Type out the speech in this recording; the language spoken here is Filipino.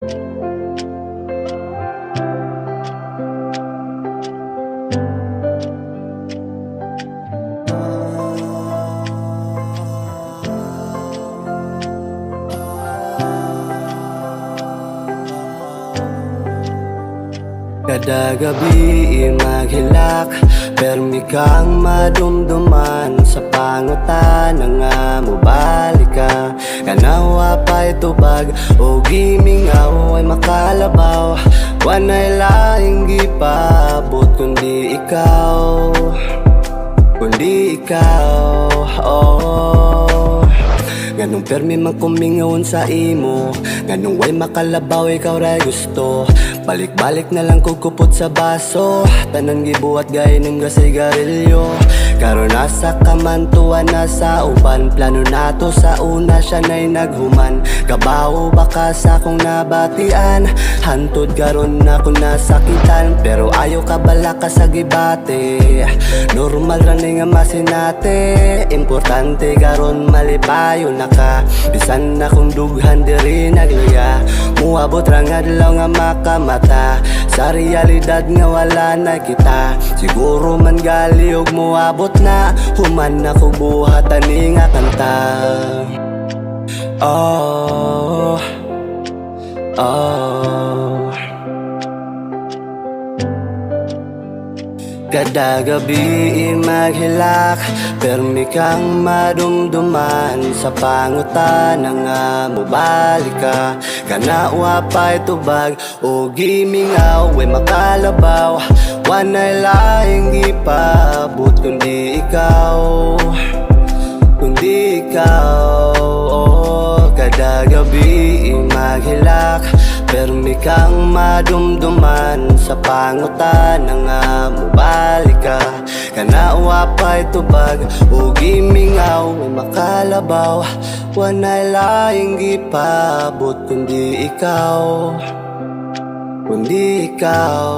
Kada gabi maghilak, permi kang madumduman sa pangutan nga mubalik ka. Kanawa pa'y tubag o gimingaw ay makalabaw. Wanay laing gipabot kundi ikaw, kundi ikaw, oh. Ganong permi man kumingawon sa imo, ganong way makalabaw ikaw ray gusto. Balik-balik na lang kukupot sa baso, tanan gibuhat gay ng gasigarilyo. Karon nasa kamantuan na sa uban, plano nato sa una siya na'y naghuman. Kabaw baka sa akong nabatian, hantod karon na kung nasakitan. Pero ayaw ka bala ka sa gibate, normal ra ni nga masinate. Importante karon malipayo na ka, bisan na kung dughan diri nagluya. Muabot ra nga adlaw nga makamata, sa realidad nga wala na kita. Siguro man gali og muabot na, human na ko buhat ani nga kanta. Oh, oh. Kada gabi maghilak, permi kang madumduman sa pangutan nga mubalik ka. Kanawa pa'y tubag o gimingaw ay makalabaw. Wanay laing gipabot kundi ikaw, kundi ikaw, oh. Kada gabi maghilak, permi kang madumduman sa pangutan nga mubalik ka. Kanawa pa'y tubag o gimingaw ay makalabaw. Wanay laing gipabot kundi ikaw, kundi ikaw.